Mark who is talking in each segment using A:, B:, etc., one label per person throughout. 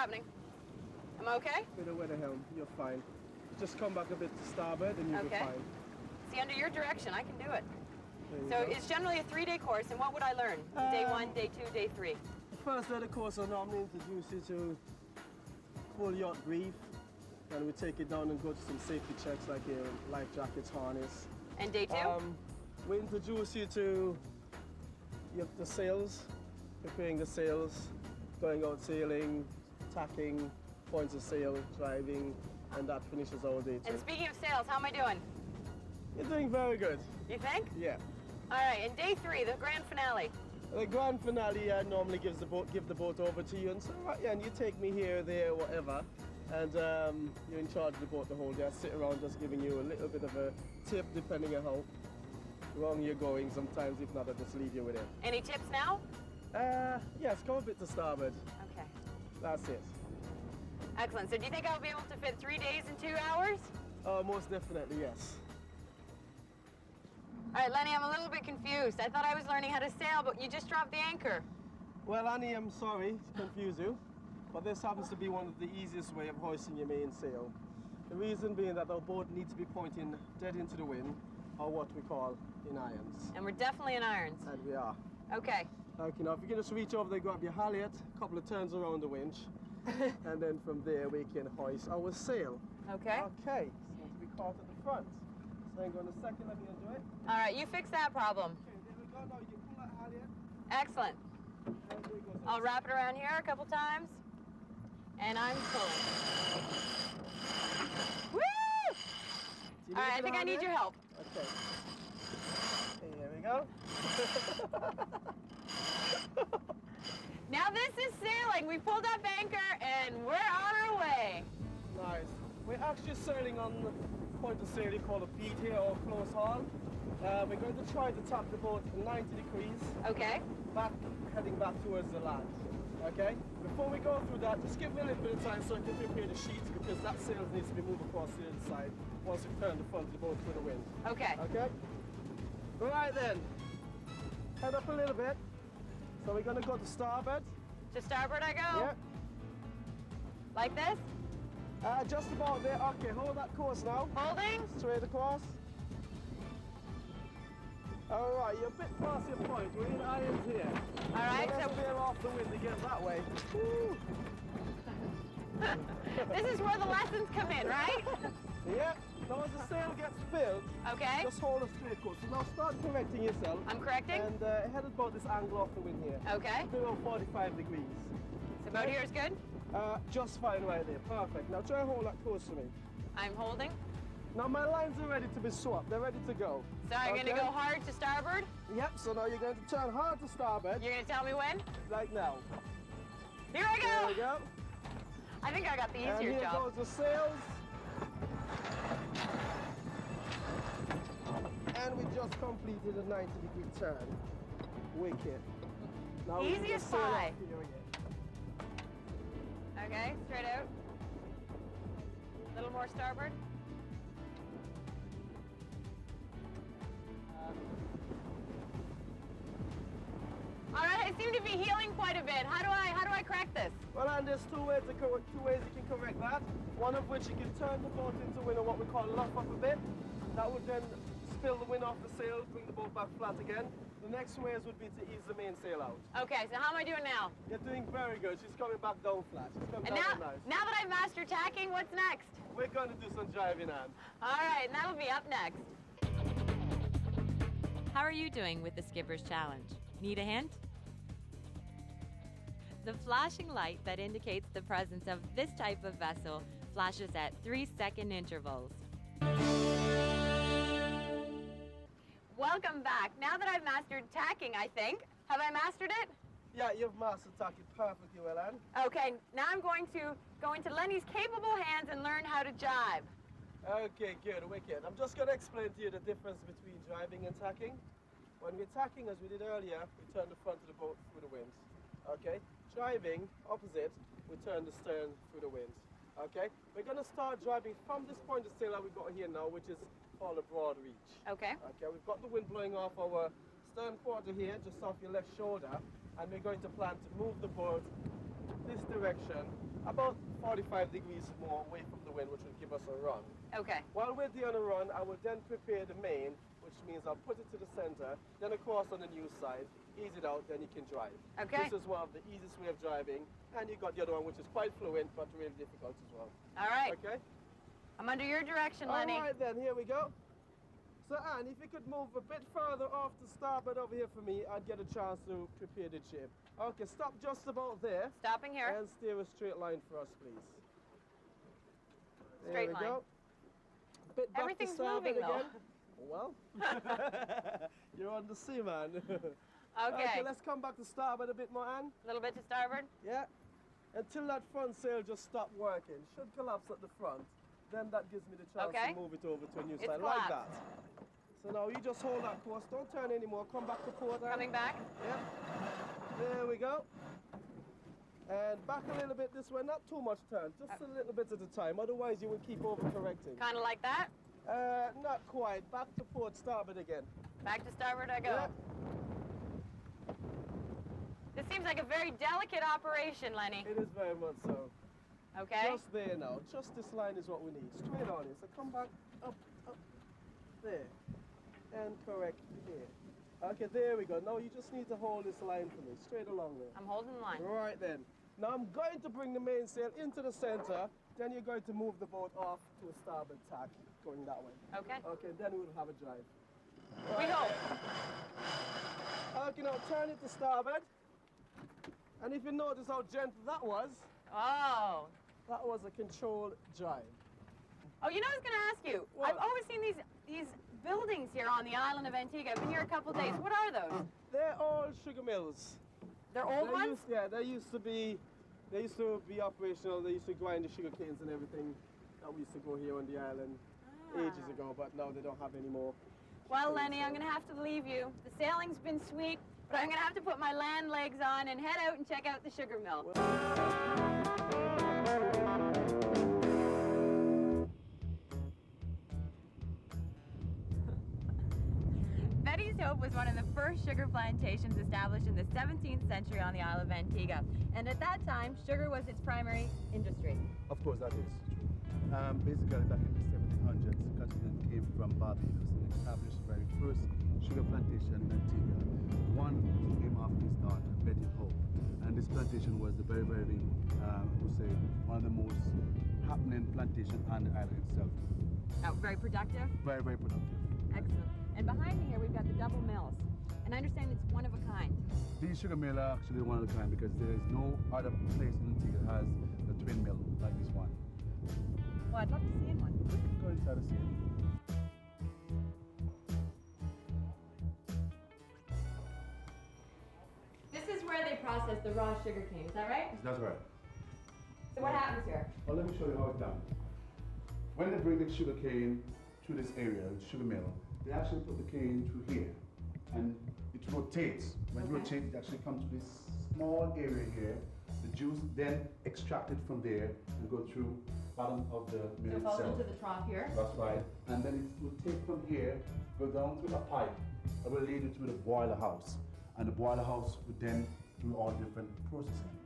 A: happening? Am I okay?
B: With the weather helm, you're fine. Just come back a bit to starboard and you'll be fine.
A: See, under your direction, I can do it. So
B: go.
A: it's generally a 3-day course, and what would I learn? Day 1, day 2, day 3?
B: The first day of the course will normally introduce you to full yacht brief, and we take it down and go to some safety checks like your life jackets, harness.
A: And day 2?
B: We introduce you to the sails, preparing the sails, going out sailing, tacking, points of sail, driving, and that finishes our day 2.
A: And speaking of sails, how am I doing?
B: You're doing very good.
A: You think?
B: Yeah.
A: All right, and day 3, the grand finale.
B: The grand finale normally give the boat over to you, and so yeah, and you take me here, there, whatever, and you're in charge of the boat the whole day. I sit around just giving you a little bit of a tip depending on how wrong you're going. Sometimes, if not, I just leave you with it.
A: Any tips now?
B: Yes, come a bit to starboard.
A: Okay.
B: That's it.
A: Excellent. So do you think I'll be able to fit 3 days in 2 hours?
B: Oh, most definitely, yes.
A: All right, Lenny, I'm a little bit confused. I thought I was learning how to sail, but you just dropped the anchor.
B: Well, Annie, I'm sorry to confuse you, but this happens to be one of the easiest way of hoisting your main sail. The reason being that our boat needs to be pointing dead into the wind, or what we call in irons.
A: And we're definitely in irons.
B: And we are.
A: Okay.
B: Okay, now if you can just reach over there, grab your halyard, a couple of turns around the winch, and then from there we can hoist our sail.
A: Okay.
B: Okay, seems to be caught at the front. So hang on a second, let me undo it.
A: All right, you fix that problem.
B: Okay, there we go. Now you can pull that halyard.
A: Excellent.
B: And there it goes.
A: I'll wrap it around here a couple times. And I'm pulling. Woo! All right, I think I need your help.
B: Okay. Here we go.
A: Now this is sailing. We pulled up anchor and we're on our way.
B: Nice. We're actually sailing on the point of sail you call a beat here, or close haul. We're going to try to tap the boat 90 degrees.
A: Okay.
B: Heading back towards the land. Okay? Before we go through that, just give me a little bit of time so I can prepare the sheets, because that sail needs to be moved across the other side once we turn the front of the boat through the wind.
A: Okay.
B: Okay? Right then. Head up a little bit. So we're going to go to starboard.
A: To starboard I go?
B: Yeah.
A: Like this?
B: Just about there. Okay, hold that course now.
A: Holding?
B: Straight across. All right, you're a bit past your point. We're in irons here.
A: All right,
B: so
A: so
B: veer off the wind again that way. Woo.
A: This is where the lessons come in, right?
B: Yeah. Now as the sail gets filled,
A: Okay.
B: just hold a straight course. So now start correcting yourself.
A: I'm correcting?
B: And head about this angle off the wind here.
A: Okay.
B: About 45 degrees.
A: So about here is good?
B: Just fine right there. Perfect. Now try and hold that course for me.
A: I'm holding.
B: Now my lines are ready to be swapped. They're ready to go.
A: So I'm going to go hard to starboard?
B: Yep, so now you're going to turn hard to starboard.
A: You're going to tell me when?
B: Like now.
A: Here I go!
B: There we go.
A: I think I got the
B: And
A: easier
B: here
A: job.
B: goes the sails. And we just completed a 90-degree turn. Wicked. Now we
A: Easy
B: can
A: as
B: sail
A: pie.
B: off here again.
A: Okay, straight out. A little more starboard. All right, I seem to be healing quite a bit. How do I crack this?
B: Well, and there's two ways you can correct that. One of which you can turn the boat into wind, or what we call luff up a bit. That would then spill the wind off the sail, bring the boat back flat again. The next ways would be to ease the main sail out.
A: Okay, so how am I doing now?
B: You're doing very good. She's coming back down flat. She's coming
A: And
B: down
A: now
B: nice.
A: that I've mastered tacking, what's next?
B: We're going to do some driving on.
A: All right, and that'll be up next.
C: How are you doing with the Skipper's Challenge? Need a hint? The flashing light that indicates the presence of this type of vessel flashes at 3-second intervals.
A: Welcome back. Now that I've mastered tacking, I think. Have I mastered it?
B: Yeah, you've mastered tacking perfectly well, Anne.
A: Okay, now I'm going to go into Lenny's capable hands and learn how to jibe.
B: Okay, good, wicked. I'm just going to explain to you the difference between driving and tacking. When we're tacking, as we did earlier, we turn the front of the boat through the wind. Okay? Driving, opposite, we turn the stern through the wind. Okay? We're going to start driving from this point of sail that we've got here now, which is called a broad reach.
A: Okay.
B: Okay, we've got the wind blowing off our stern quarter here, just off your left shoulder, and we're going to plan to move the boat this direction about 45 degrees more away from the wind, which will give us a run.
A: Okay.
B: While we're there on a run, I will then prepare the main, which means I'll put it to the center, then across on the new side, ease it out, then you can drive.
A: Okay.
B: This is one of the easiest way of driving, and you got the other one, which is quite fluent, but really difficult as well.
A: All right.
B: Okay?
A: I'm under your direction, Lenny.
B: All right then, here we go. So Anne, if you could move a bit further off the starboard over here for me, I'd get a chance to prepare the jib. Okay, stop just about there.
A: Stopping here.
B: And steer a straight line for us, please.
A: Straight
B: there we
A: line.
B: go. Bit back
A: Everything's
B: to starboard
A: moving, though.
B: again. Well, you're on the sea, man.
A: Okay.
B: Let's come back to starboard a bit more, Anne.
A: A little bit to starboard.
B: Yeah. Until that front sail just stopped working. Should collapse at the front. Then that gives me the chance to move it over to a new
A: It's
B: side, like that.
A: collapsed.
B: So now you just hold that course. Don't turn anymore. Come back to port, Anne.
A: Coming back.
B: Yeah. There we go. And back a little bit this way. Not too much turn. Just a little bit at a time. Otherwise, you will keep over-correcting.
A: Kind of like that.
B: Not quite. Back to port, starboard again.
A: Back to starboard I go.
B: Yeah.
A: This seems like a very delicate operation, Lenny.
B: It is very much so.
A: Okay.
B: Just there now. Just this line is what we need. Straight on it. So come back up, up, there. And correct here. Okay, there we go. Now you just need to hold this line for me. Straight along there.
A: I'm holding the line.
B: Right then. Now I'm going to bring the mainsail into the center. Then you're going to move the boat off to a starboard tack, going that way.
A: Okay.
B: Okay, then we'll have a drive.
A: We hope.
B: Okay, now turn it to starboard. And if you notice how gentle that was,
A: Oh.
B: that was a controlled drive.
A: Oh, you know I was going to ask you.
B: What?
A: I've always seen these buildings here on the island of Antigua. I've been here a couple days. What are those?
B: They're all sugar mills.
A: They're old ones?
B: They used to be operational. They used to grind the sugar canes and everything that we used to go here on the island ages ago, but now they don't have any more.
A: Well, Lenny, I'm going to have to leave you. The sailing's been sweet, but I'm going to have to put my land legs on and head out and check out the sugar mill. Betty's Hope was one of the first sugar plantations established in the 17th century on the Isle of Antigua. And at that time, sugar was its primary industry.
D: Of course, that is true. Basically, back in the 1700s, the continent came from Barbados and established the very first sugar plantation in Antigua. One came after his daughter, Betty Hope. And this plantation was the very, very, one of the most happening plantation on the island itself.
A: Oh, very productive?
D: Very, very productive.
A: Excellent. And behind me here, we've got the double mills. And I understand it's one of a kind.
D: These sugar mills are actually one of a kind because there is no other place in Antigua that has a twin mill like this one.
A: Well, I'd love to see in one.
D: We can go inside and see it.
A: This is where they process the raw sugar cane, is that right?
D: That's right.
A: So what happens here?
D: Well, let me show you how it's done. When they bring the sugar cane to this area, the sugar mill, they actually put the cane through here, and it rotates. When it rotates, it actually comes to this small area here. The juice then extracted from there and go through bottom of the mill
A: So it falls
D: itself.
A: into the trough here.
D: That's right. And then it will take from here, go down through a pipe, that will lead it to the boiler house. And the boiler house would then do all different processing.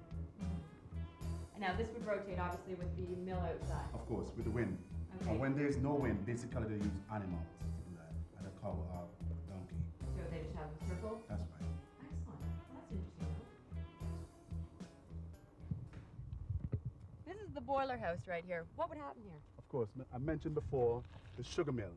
A: And now this would rotate, obviously, with the mill outside.
D: Of course, with the wind.
A: Okay.
D: And when there's no wind, basically they use animals to do that, like a cow or donkey.
A: So they just have them circled?
D: That's right.
A: Excellent. Well, that's interesting. This is the boiler house right here. What would happen here?
D: Of course, I mentioned before the sugar mill.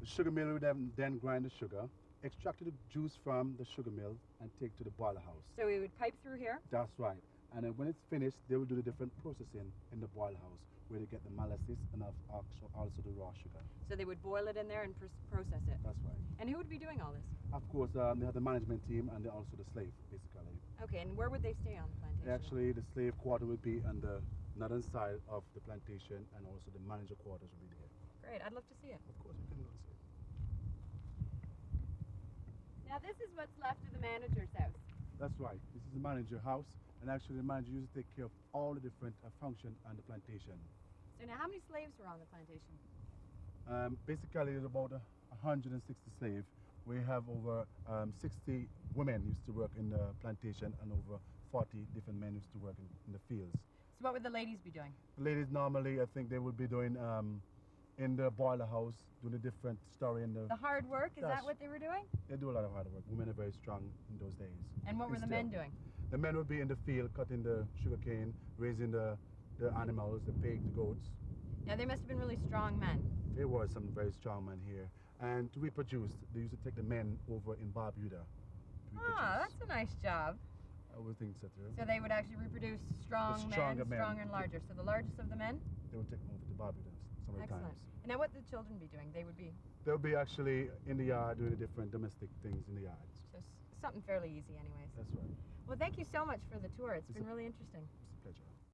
D: The sugar mill would then grind the sugar, extract the juice from the sugar mill, and take to the boiler house.
A: So we would pipe through here?
D: That's right. And then when it's finished, they will do the different processing in the boiler house, where they get the molasses and also the raw sugar.
A: So they would boil it in there and process it?
D: That's right.
A: And who would be doing all this?
D: Of course, they have the management team and also the slave, basically.
A: Okay, and where would they stay on the plantation?
D: Actually, the slave quarter would be on the northern side of the plantation, and also the manager quarters would be there.
A: Great, I'd love to see it.
D: Of course, we can go and see it.
A: Now this is what's left of the manager's house.
D: That's right. This is the manager house, and actually the manager used to take care of all the different functions on the plantation.
A: So now how many slaves were on the plantation?
D: Basically, there's about 160 slaves. We have over 60 women used to work in the plantation, and over 40 different men used to work in the fields.
A: So what would the ladies be doing?
D: The ladies normally, I think they would be doing in the boiler house, doing a different story in the.
A: The hard work, is
D: Yes.
A: that what they were doing?
D: They do a lot of hard work. Women are very strong in those days.
A: And what were the
D: Still.
A: men doing?
D: The men would be in the field, cutting the sugarcane, raising the animals, the pig, the goats.
A: Now they must have been really strong men.
D: There were some very strong men here. And to reproduce, they used to take the men over in Barbuda to reproduce.
A: Ah, that's a nice job.
D: I would think so too.
A: So they would actually reproduce strong
D: stronger men.
A: stronger and larger. So the largest of the men?
D: They would take them over to Barbuda some of the
A: Excellent.
D: times.
A: And now what would the children be doing? They would be
D: They'll be actually in the yard doing the different domestic things in the yards.
A: just something fairly easy anyways.
D: That's right.
A: Well, thank you so much for the tour. It's
D: It's
A: been
D: a-
A: really interesting.
D: It's a pleasure.